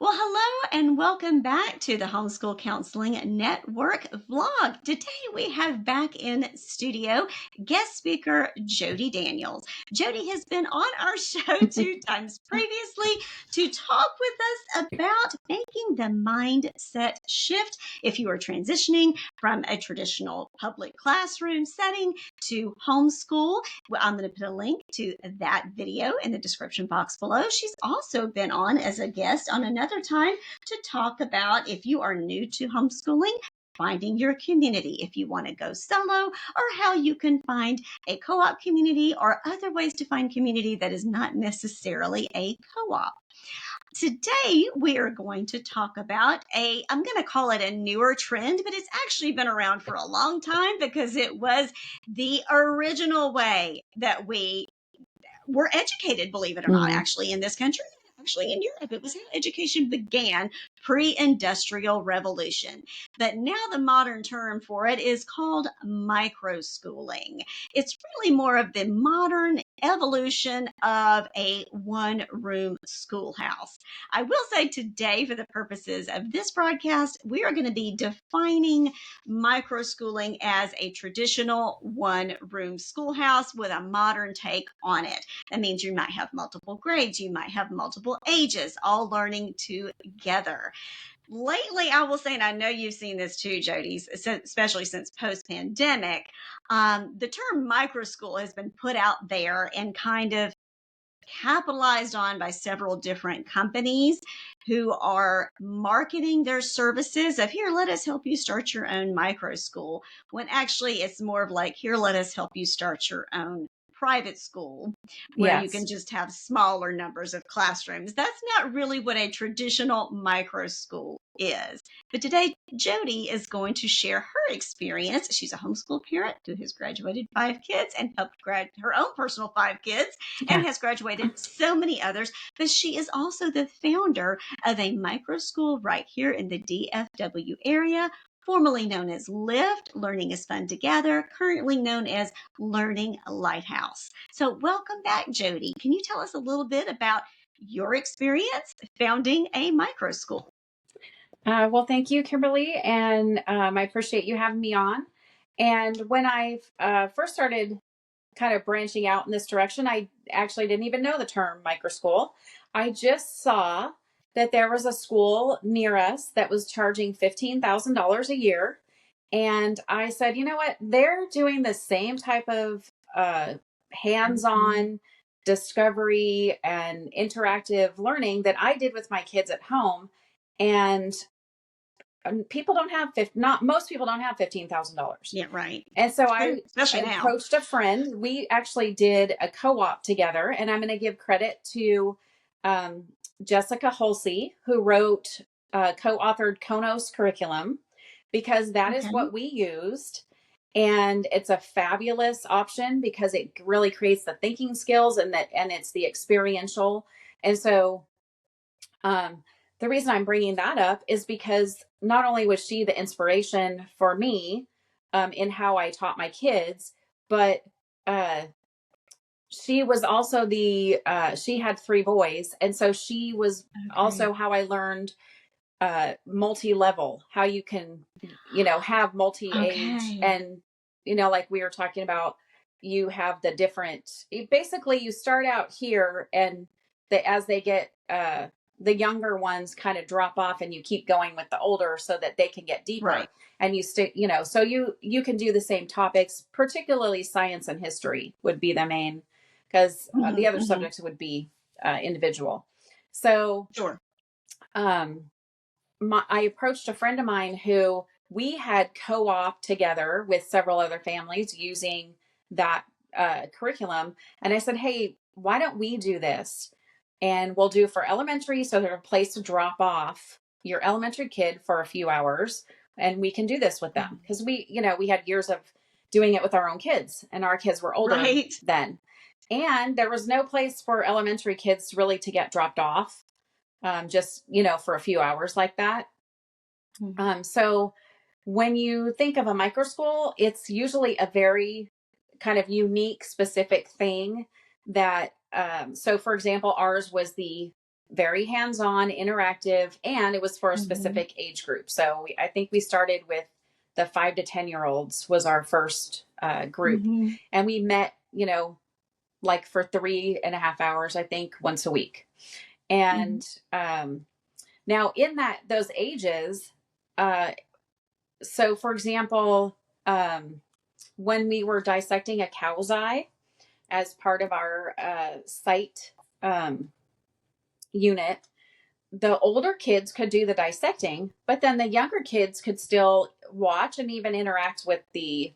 Well, hello and welcome back to the Homeschool Counseling Network vlog. Today we have back in studio guest speaker Jody Daniels. Jody has been on our show 2 times previously to talk with us about making the mindset shift if you are transitioning from a traditional public classroom setting to homeschool. Well, I'm going to put a link to that video in the description box below. She's also been on as a guest on another time to talk about if you are new to homeschooling, finding your community, if you want to go solo, or how you can find a co-op community or other ways to find community that is not necessarily a co-op. Today, we are going to talk about I'm going to call it a newer trend, but it's actually been around for a long time because it was the original way that we were educated, believe it or not, actually in this country, actually in Europe. It was how education began pre-industrial revolution. But now the modern term for it is called microschooling. It's really more of the modern evolution of a one-room schoolhouse. I will say today, for the purposes of this broadcast, we are going to be defining microschooling as a traditional one-room schoolhouse with a modern take on it. That means you might have multiple grades, you might have multiple ages, all learning together. Lately, I will say, and I know you've seen this too, Jody, especially since post-pandemic, the term microschool has been put out there and kind of capitalized on by several different companies who are marketing their services of here, let us help you start your own micro school, when actually it's more of like, here, let us help you start your own private school where you can just have smaller numbers of classrooms. That's not really what a traditional micro school is. But today, Jody is going to share her experience. She's a homeschool parent who has graduated 5 kids and helped grad her own personal 5 kids and has graduated so many others. But she is also the founder of a micro school right here in the DFW area, formerly known as Lift, Learning is Fun Together, currently known as Learning Lighthouse. So welcome back, Jody. Can you tell us a little bit about your experience founding a micro school? Well, thank you, Kimberly, and I appreciate you having me on. And when I first started kind of branching out in this direction, I actually didn't even know the term microschool. I just saw that there was a school near us that was charging $15,000 a year. And I said, you know what? They're doing the same type of hands-on discovery and interactive learning that I did with my kids at home. And people don't have most people don't have $15,000. Yeah, right. And so I Especially approached a friend. We actually did a co-op together, and I'm going to give credit to Jessica Hulsey, who wrote co-authored Konos curriculum, because that is what we used. And it's a fabulous option because it really creates the thinking skills and it's the experiential. And so the reason I'm bringing that up is because not only was she the inspiration for me in how I taught my kids, but she was also she had 3 boys. And so she was also how I learned multi-level, how you can, have multi-age. And, like we were talking about, you have the basically you start out here, and as they get, the younger ones kind of drop off and you keep going with the older so that they can get deeper. Right. And you stick, so you can do the same topics, particularly science and history would be the main, because the other subjects would be individual. So sure. I approached a friend of mine who we had co-op together with several other families using that curriculum. And I said, hey, why don't we do this? And we'll do for elementary, so there's a place to drop off your elementary kid for a few hours. And we can do this with them because we had years of doing it with our own kids, and our kids were older then. And there was no place for elementary kids really to get dropped off, just, for a few hours like that. So when you think of a micro school, it's usually a very kind of unique, specific thing that, so for example, ours was the very hands-on, interactive, and it was for a specific age group. So I think we started with the 5 to 10-year-olds was our first group. And we met, like for 3.5 hours, I think, once a week. And now in those ages, so for example, when we were dissecting a cow's eye as part of our sight unit, the older kids could do the dissecting, but then the younger kids could still watch and even interact with the,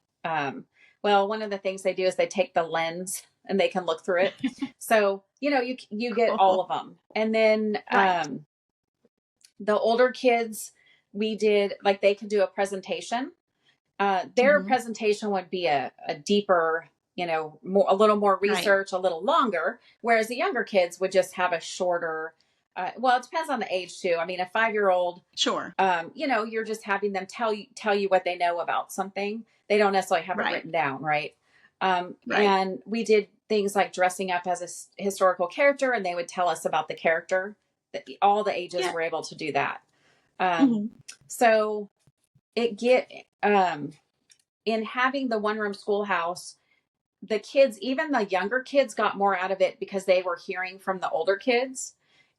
one of the things they do is they take the lens and they can look through it. So, you get all of them. And then, the older kids, we did, like, they could do a presentation. Their presentation would be a deeper, a little more research, a little longer, whereas the younger kids would just have a shorter, it depends on the age too. I mean, a 5-year-old, Sure. You're just having them tell you what they know about something. They don't necessarily have it written down. Right. And we did things like dressing up as a historical character, and they would tell us about the character. That all the ages were able to do that. So in having the one-room schoolhouse, the kids, even the younger kids, got more out of it because they were hearing from the older kids.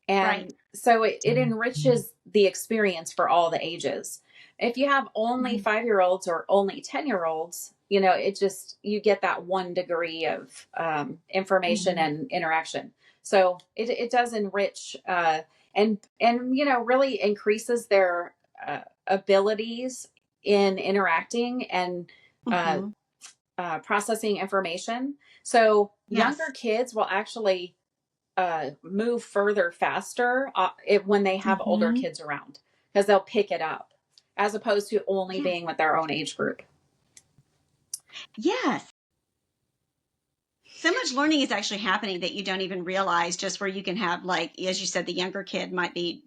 And so it enriches the experience for all the ages. If you have only 5-year-olds or only 10-year-olds, you get that 1 degree of information and interaction. So it does enrich and really increases their abilities in interacting and processing information. So younger kids will actually move further faster when they have older kids around, because they'll pick it up as opposed to only being with their own age group. Yes. So much learning is actually happening that you don't even realize, just where you can have, like, as you said, the younger kids might be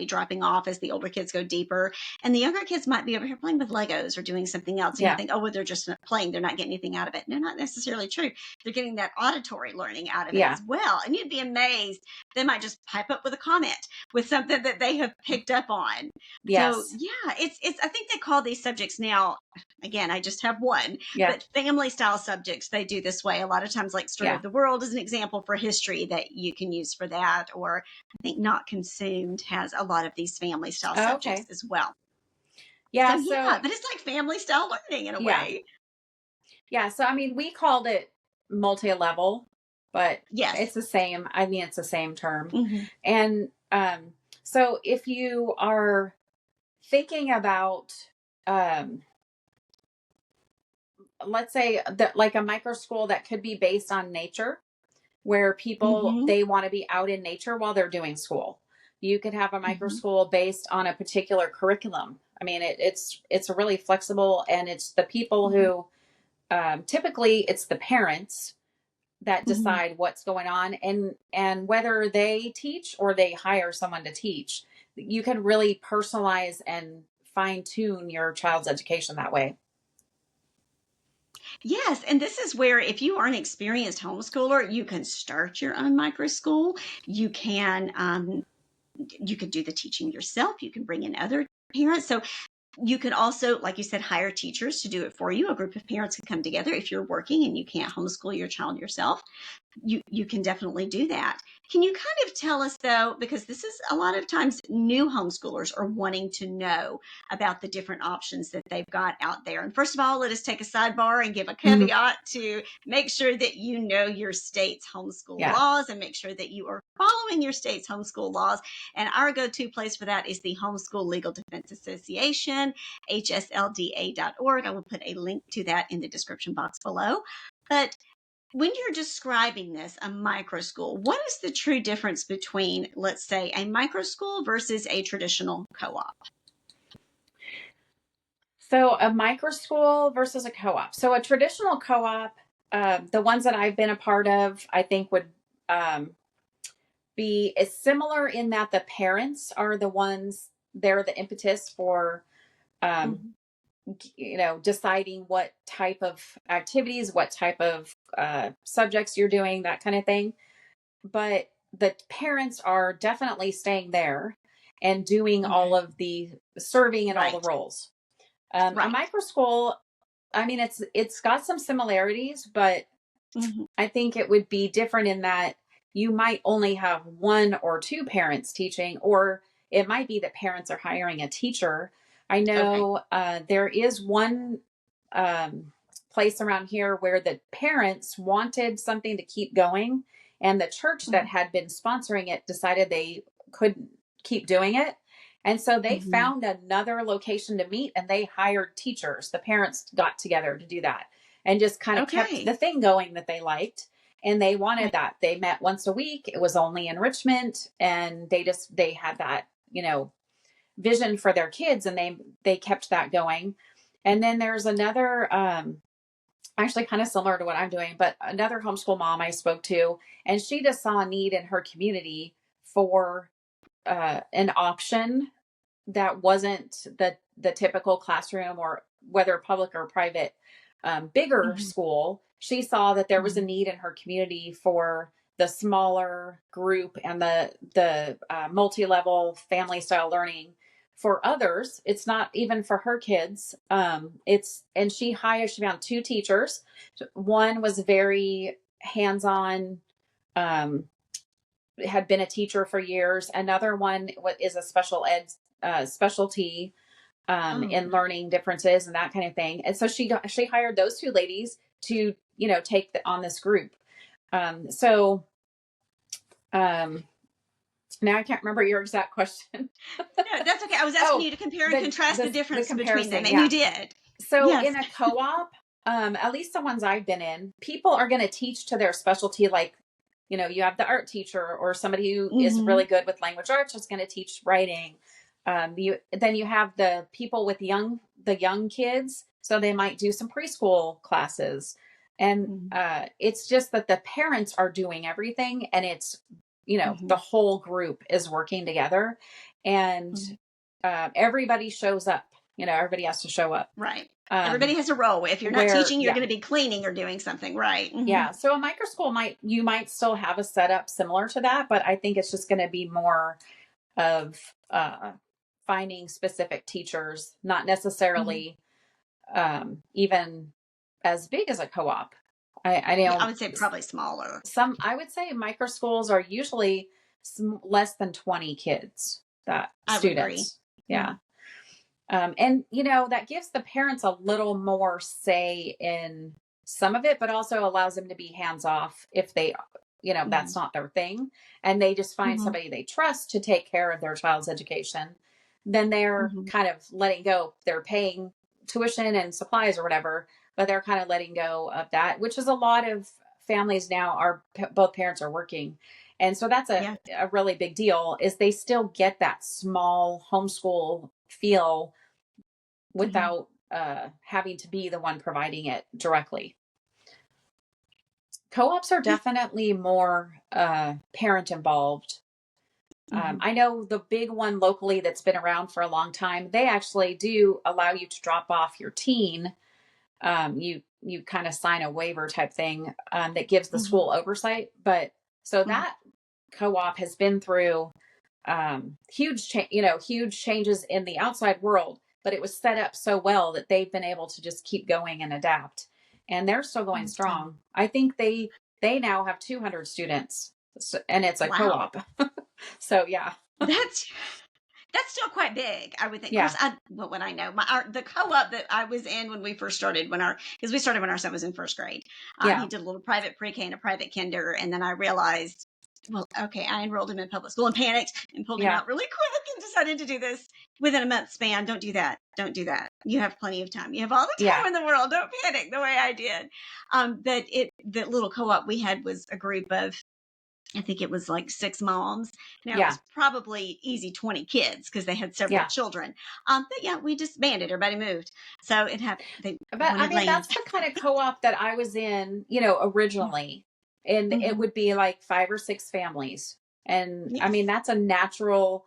dropping off as the older kids go deeper. And the younger kids might be over here playing with Legos or doing something else. And you think, they're just playing. They're not getting anything out of it. No, not necessarily true. They're getting that auditory learning out of it as well. And you'd be amazed. They might just pipe up with a comment with something that they have picked up on. Yes. So it's I think they call these subjects now, again, I just have one, but family style subjects, they do this way. A lot of times, like Story of the World is an example for history that you can use for that. Or I think Not Consumed has a lot of these family style subjects as well. Yeah. But it's like family style learning in a way. Yeah. So, I mean, we called it multi-level, but it's the same. I mean, it's the same term. And so if you are thinking about, let's say that, like, a micro school that could be based on nature, where people, they want to be out in nature while they're doing school. You could have a micro school based on a particular curriculum. I mean, it's really flexible, and it's the people who, typically it's the parents that decide what's going on, and whether they teach or they hire someone to teach. You can really personalize and fine tune your child's education that way. Yes, and this is where, if you are an experienced homeschooler, you can start your own micro school. You can do the teaching yourself. You can bring in other parents. So you could also, like you said, hire teachers to do it for you. A group of parents could come together. If you're working and you can't homeschool your child yourself, you can definitely do that. Can you kind of tell us, though, because this is a lot of times new homeschoolers are wanting to know about the different options that they've got out there. And first of all, let us take a sidebar and give a caveat to make sure that you know your state's homeschool laws, and make sure that you are following your state's homeschool laws. And our go-to place for that is the Homeschool Legal Defense Association, hslda.org. I will put a link to that in the description box below. But when you're describing this, a micro school, what is the true difference between, let's say, a micro school versus a traditional co-op? So a micro school versus a co-op. So a traditional co-op, the ones that I've been a part of, I think would be similar in that the parents are the ones, they're the impetus for deciding what type of activities, what type of subjects you're doing, that kind of thing. But the parents are definitely staying there and doing all Okay. of the serving and all the Right. roles. A Right. micro school, I mean, it's got some similarities, but Mhm. I think it would be different in that you might only have one or two parents teaching, or it might be that parents are hiring a teacher. I Okay. know there is one um, place around here where the parents wanted something to keep going, and the church that Mhm. had been sponsoring it decided they couldn't keep doing it. And so they Mhm. found another location to meet and they hired teachers. The parents got together to do that and just kind of kept the Okay. thing going that they liked. And they wanted Right. that. They met once a week. It was only enrichment, and they had that, vision for their kids, and they kept that going. And then there's another actually kind of similar to what I'm doing, but another homeschool mom I spoke to, and she just saw a need in her community for an option that wasn't the typical classroom, or whether public or private, bigger Mhm. school. She saw that there was a Mhm. need in her community for the smaller group and the multi-level family style learning for others. It's not even for her kids. It's and she found two teachers. One was very hands-on, um, had been a teacher for years. Another one is a special ed specialty Oh, in learning differences and that kind of thing. And so she hired those two ladies to take on this group. So um, now I can't remember your exact question. no, that's okay. I was asking Oh, you to compare and the contrast the the difference between them, comparison, and yeah. you did. So Yes. in a co-op, at least the ones I've been in, people are going to teach to their specialty. Like, you have the art teacher or somebody who is Mhm. really good with language arts is going to teach writing. Then you have the people with the young kids, so they might do some preschool classes, and Mhm. it's just that the parents are doing everything, and it's the Mhm. whole group is working together, and Mhm. everybody shows up. Everybody has to show up. Right. Um, Everybody has a role. If you're not where teaching, you're Yeah, going to be cleaning or doing something. Right. Mhm. yeah. So a micro school might still have a setup similar to that, but I think it's just going to be more of finding specific teachers, not Mhm. necessarily even as big as a co-op. I Yeah, I know would say probably smaller. I would say micro schools are usually less than 20 kids, that I would agree. students. Yeah. Mhm. And that gives the parents a little more say in some of it, but also allows them to be hands off if that's Mhm. not their thing, and they just find Mhm. somebody they trust to take care of their child's education. Then they're Mhm. kind of letting go. They're paying tuition and supplies or whatever, but they're kind of letting go of that, which is a lot of families now are both parents are working. And so that's a, Yeah. a really big deal is they still get that small homeschool feel Mhm. without having to be the one providing it directly. Co-ops are Yeah. definitely more parent involved. Mhm. I know the big one locally that's been around for a long time, they actually do allow you to drop off your teen. You kind of sign a waiver type thing that gives the Mhm. school oversight. But so Mhm. that co-op has been through huge changes in the outside world, but it was set up so well that they've been able to just keep going and adapt, and they're still going Okay. strong. I think they now have 200 students, and it's a Wow. co-op. So yeah. That's That's still quite big, I would think. Of course, Yeah. what I know, the co-op that I was in when we first started, because we started when our son was in first grade. He Yeah. did a little private pre-K and a private kinder, and then I realized, well, okay, I enrolled him in public school and panicked and pulled him Yeah. out really quick and decided to do this within a month span. Don't do that. Don't do that. You have plenty of time. You have all the Yeah. time in the world. Don't panic the way I did. But the little co-op we had was a group of, I think it was like 6 moms. Now it Yeah. was probably easy 20 kids because they had several Yeah. children. But yeah, we disbanded. Everybody moved. So they But I wanted mean, land. that's the kind of co-op that I was in, originally. And it Mm-hmm. would be like 5 or 6 families. And I mean, Yes. that's a natural,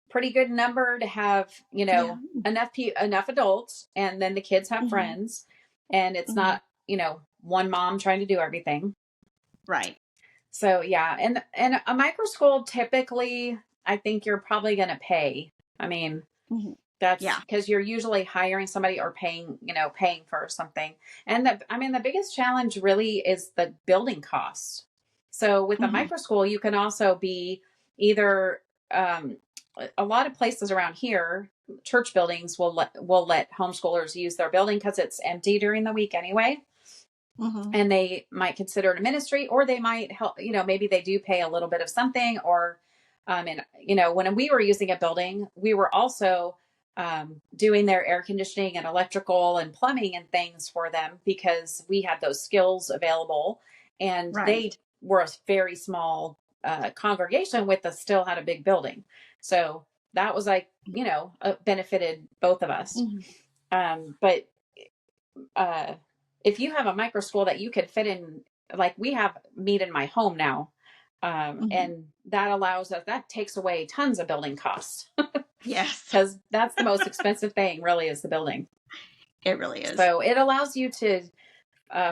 pretty good number to have, Yeah. enough adults, and then the kids have Mm-hmm. friends, and it's Mm-hmm. not, one mom trying to do everything. Right. So yeah, and a micro school typically, I think you're probably going to pay. I mean, Mm-hmm. that's Yeah. because you're usually hiring somebody or paying, paying for something. And the biggest challenge really is the building costs. So with a Mm-hmm. micro school, you can also be either um, a lot of places around here, church buildings will let homeschoolers use their building because it's empty during the week anyway, Mm-hmm. and they might consider it a ministry, or they might help, maybe they do pay a little bit of something, or and when we were using a building, we were also doing their air conditioning and electrical and plumbing and things for them because we had those skills available, and they Right. were a very small congregation with us, still had a big building. So that was like, benefited both of us. Mm-hmm. But uh, if you have a micro school that you could fit in, like we have Meet in My Home now, Mm-hmm. and that takes away tons of building costs Yes, because that's the most expensive thing, really, is the building. it really is. So it allows you to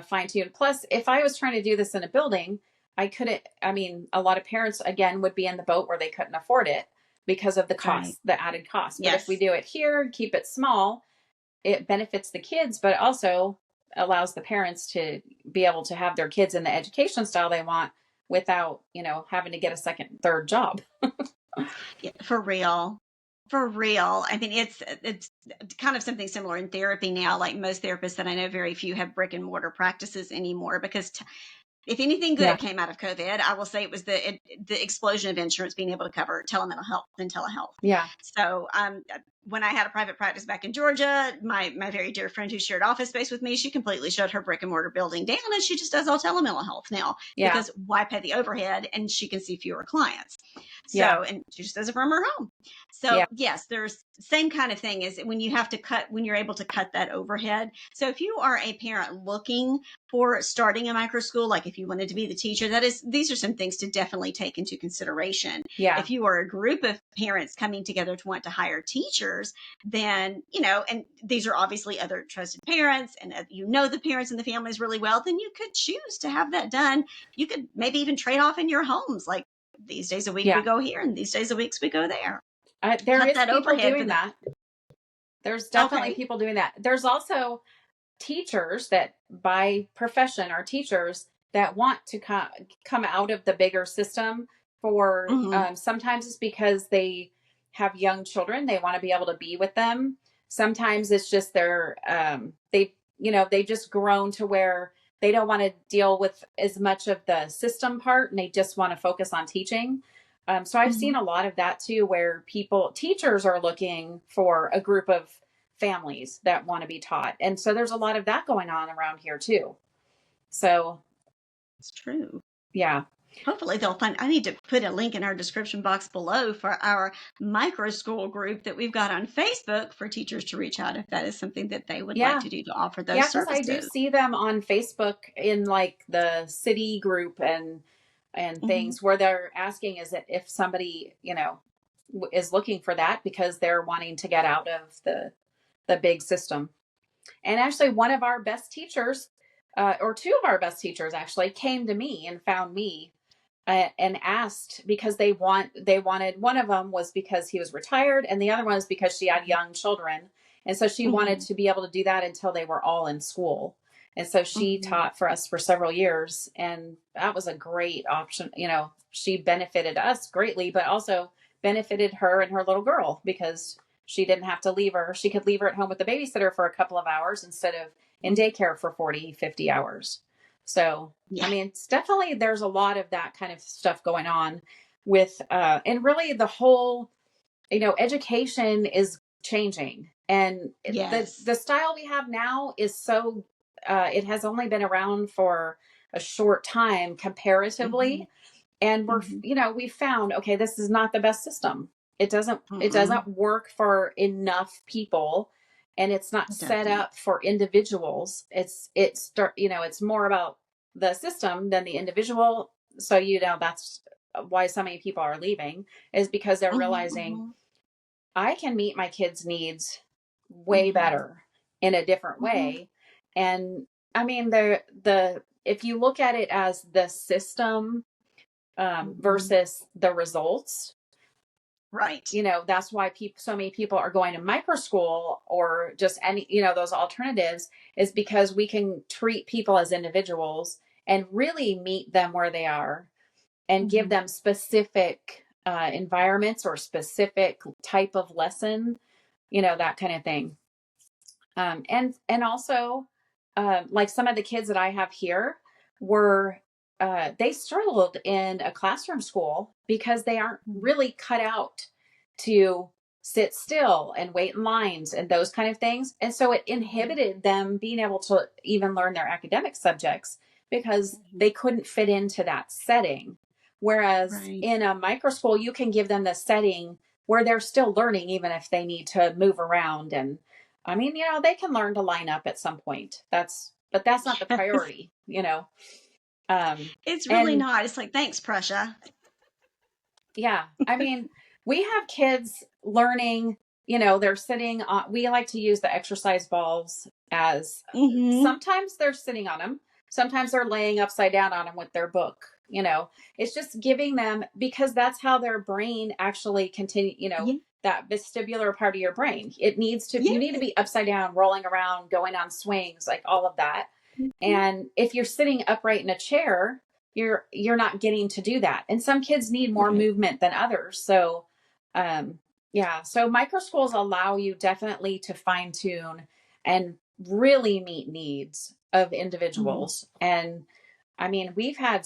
fine tune. Plus, if I was trying to do this in a building, I couldn't. I mean, a lot of parents again would be in the boat where they couldn't afford it because of the Right. cost, the added cost. But if we Yes. do it here, keep it small, it benefits the kids, but also allows the parents to be able to have their kids in the education style they want without, having to get a second, third job. Yeah, for real. For real. I mean, it's kind of something similar in therapy now. Like most therapists that I know, very few have brick and mortar practices anymore because if anything Yeah. good came out of COVID, I will say it was the explosion of insurance being able to cover telemental health and telehealth. Yeah. So when I had a private practice back in Georgia, my very dear friend who shared office space with me, she completely shut her brick and mortar building down, and she just does all telemental health now Yeah. because why pay the overhead, and she can see fewer clients. Yeah. So, and she just does it from her home. So Yeah. yes, there's same kind of thing is when you're able to cut that overhead. So if you are a parent looking for starting a micro school, like if you wanted to be the teacher, these are some things to definitely take into consideration. Yeah. If you are a group of parents coming together to want to hire teachers, then, and these are obviously other trusted parents, and the parents and the families really well, then you could choose to have that done. You could maybe even trade off in your homes. Like these days a week we Yeah. go here and these days a week we go there. There Cut is that people overhead for doing the, that. There's definitely okay. people doing that. There's also teachers that by profession are teachers that want to come out of the bigger system for Mm-hmm. sometimes it's because they have young children, they want to be able to be with them. Sometimes it's just they've just grown to where they don't want to deal with as much of the system part, and they just want to focus on teaching. So I've Mm-hmm. seen a lot of that too, where teachers are looking for a group of families that want to be taught. And so there's a lot of that going on around here too. So, It's true. yeah. Hopefully they'll find, I need to put a link in our description box below for our micro school group that we've got on Facebook for teachers to reach out if that is something that they would like Yeah. to do to offer Yeah. those Cause I do services. see them on Facebook in like the city group and Mm-hmm. things where they're asking is it if somebody, is looking for that because they're wanting to get out of the big system. And actually one of our best teachers, or two of our best teachers actually came to me and found me and asked because they wanted, one of them was because he was retired and the other one was because she had young children, and so she wanted Mm-hmm. to be able to do that until they were all in school. And so she Mm-hmm. taught for us for several years, and that was a great option. She benefited us greatly, but also benefited her and her little girl because she didn't have to leave her. She could leave her at home with the babysitter for a couple of hours instead of in daycare for 40, 50 hours. So, I Yeah. mean, it's definitely, there's a lot of that kind of stuff going on with, and really the whole, education is changing. And Yes. the style we have now is so, it has only been around for a short time Mm-hmm. comparatively. And Mm-hmm. we found, okay, this is not the best system. It Mm-mm. doesn't work for enough people, and it's not It set doesn't. up for individuals. It's more about the system than the individual. So, that's why so many people are leaving, is because they're Mm-hmm. realizing Mm-hmm. I can meet my kids' needs way Mm-hmm. better in a different Mm-hmm. way. And I mean, if you look at it as the system, versus the results. Right. That's why so many people are going to micro school or just any, those alternatives, is because we can treat people as individuals and really meet them where they are and give them specific environments or specific type of lesson, that kind of thing. And also, like some of the kids that I have here were, they struggled in a classroom school because they aren't really cut out to sit still and wait in lines and those kind of things. And so it inhibited them being able to even learn their academic subjects because they couldn't fit into that setting. Whereas in a micro school, you can give them the setting where they're still learning, even if they need to move around. And I mean, they can learn to line up at some point. But that's not the priority, It's really And not. It's like, thanks, Prussia. yeah, I mean, we have kids learning, they're sitting on, we like to use the exercise balls as, sometimes they're sitting on them. Sometimes they're laying upside down on them with their book. It's just giving them, because that's how their brain actually continue, that vestibular part of your brain. It needs to, you need to be upside down, rolling around, going on swings, like all of that. And if you're sitting upright in a chair, you're not getting to do that. And some kids need more movement than others. So, so micro schools allow you definitely to fine tune and really meet needs of individuals. And I mean, we've had,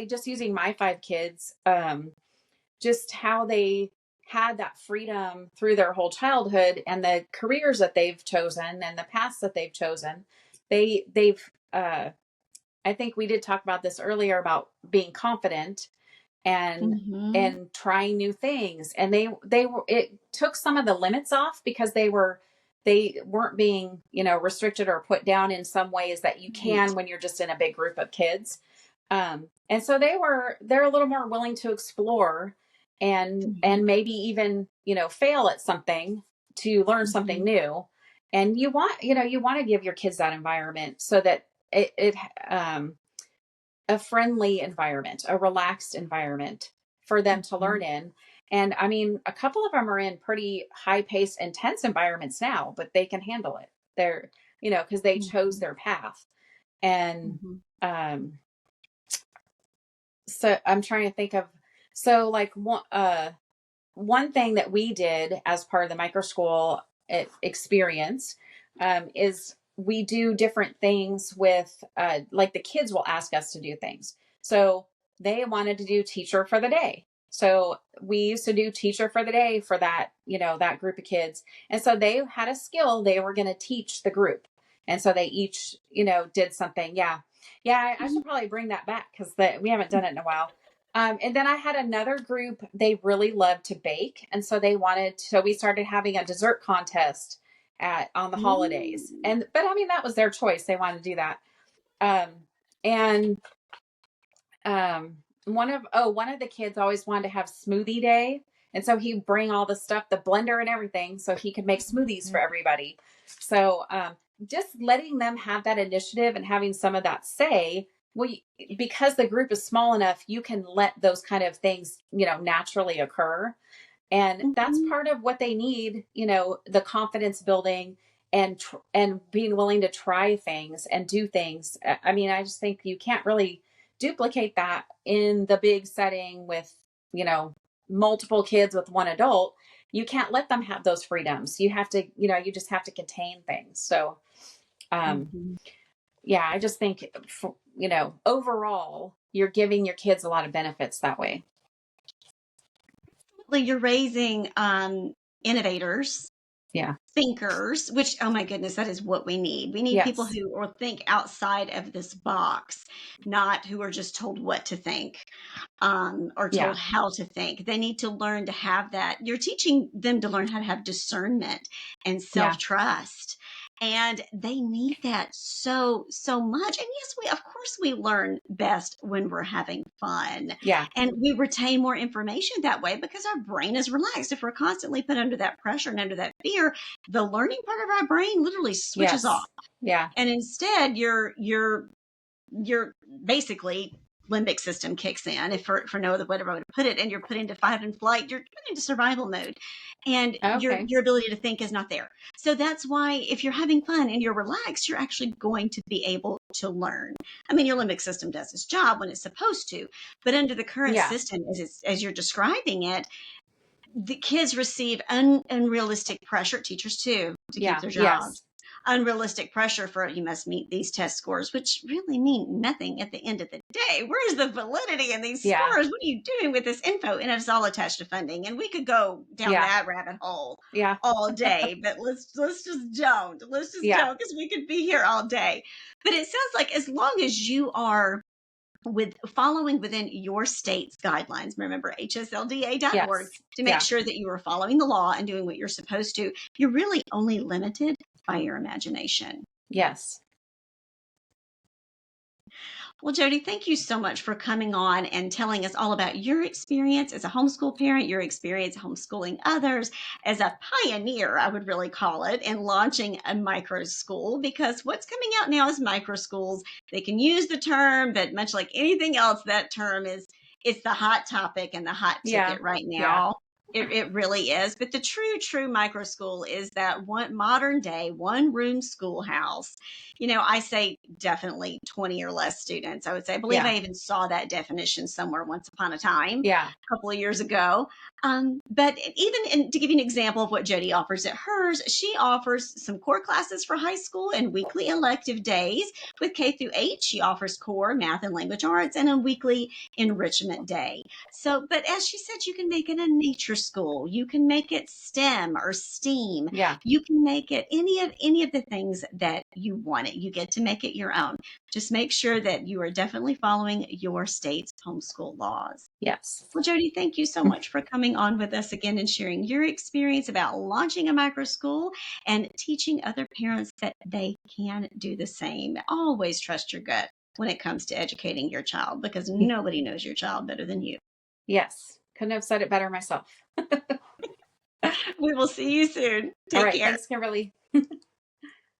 just using my 5 kids, just how they had that freedom through their whole childhood and the careers that they've chosen and the paths that they've chosen. They've I think we did talk about this earlier about being confident and trying new things. And it took some of the limits off because they weren't being, restricted or put down in some ways that you can when you're just in a big group of kids. And so they're a little more willing to explore and maybe even, fail at something to learn something new. And you want to give your kids that environment so that it a friendly environment, a relaxed environment for them to learn in. And I mean, a couple of them are in pretty high paced, intense environments now, but they can handle it. They're, because they chose their path. And so I'm trying to think of, so like one thing that we did as part of the micro school experience is we do different things with, like the kids will ask us to do things. So they wanted to do teacher for the day. So we used to do teacher for the day for that, that group of kids. And so they had a skill they were going to teach the group. And so they each, did something. Yeah. Yeah. I should probably bring that back because we haven't done it in a while. And then I had another group, they really loved to bake. And so so we started having a dessert contest on the holidays. But I mean, that was their choice. They wanted to do that. And one of the kids always wanted to have smoothie day. And so he'd bring all the stuff, the blender and everything, so he could make smoothies for everybody. So just letting them have that initiative and having some of that say, well, because the group is small enough, you can let those kind of things, naturally occur. And that's part of what they need, the confidence building and being willing to try things and do things. I mean, I just think you can't really duplicate that in the big setting with, multiple kids with one adult. You can't let them have those freedoms. You have to, you just have to contain things. So, yeah, I just think, overall, you're giving your kids a lot of benefits that way. You're raising innovators, yeah, thinkers, which, oh my goodness, that is what we need. We need people who think outside of this box, not who are just told what to think or told how to think. They need to learn to have that. You're teaching them to learn how to have discernment and self-trust. And they need that so much. And yes, of course we learn best when we're having fun. Yeah. And we retain more information that way because our brain is relaxed. If we're constantly put under that pressure and under that fear, the learning part of our brain literally switches off. Yeah. And instead you're basically limbic system kicks in, if for no other way to put it, and you're put into fight and flight, you're put into survival mode, and Okay. your ability to think is not there. So that's why if you're having fun and you're relaxed, you're actually going to be able to learn. I mean, your limbic system does its job when it's supposed to, but under the current Yeah. system, as you're describing it, the kids receive unrealistic pressure, teachers too, to keep Yeah. their jobs. Yes. Unrealistic pressure for you must meet these test scores, which really mean nothing at the end of the day. Where's the validity in these Yeah. scores? What are you doing with this info? And it's all attached to funding. And we could go down Yeah. that rabbit hole Yeah. all day, but let's just don't. Let's just Yeah. don't, because we could be here all day. But it sounds like as long as you are with following within your state's guidelines, remember hslda.org, Yes. to make Yeah. sure that you are following the law and doing what you're supposed to, you're really only limited by your imagination. Yes. Well, Jody, thank you so much for coming on and telling us all about your experience as a homeschool parent, your experience homeschooling others, as a pioneer, I would really call it, in launching a micro school, because what's coming out now is micro schools. They can use the term, but much like anything else, that term it's the hot topic and the hot Yeah. ticket right Yeah. now. It really is. But the true micro school is that one modern day, one room schoolhouse. I say definitely 20 or less students. I would say, I believe Yeah. I even saw that definition somewhere once upon a time, Yeah. a couple of years ago. But to give you an example of what Jody offers at hers, she offers some core classes for high school and weekly elective days with K through 8. She offers core math and language arts and a weekly enrichment day. So, but as she said, you can make it a nature school. You can make it STEM or STEAM. Yeah. You can make it any of the things that you want it. You get to make it your own. Just make sure that you are definitely following your state's homeschool laws. Yes. Well, Jody, thank you so much for coming on with us again and sharing your experience about launching a micro school and teaching other parents that they can do the same. Always trust your gut when it comes to educating your child, because nobody knows your child better than you. Yes. Couldn't have said it better myself. We will see you soon. All Take right. care. Thanks, Kimberly.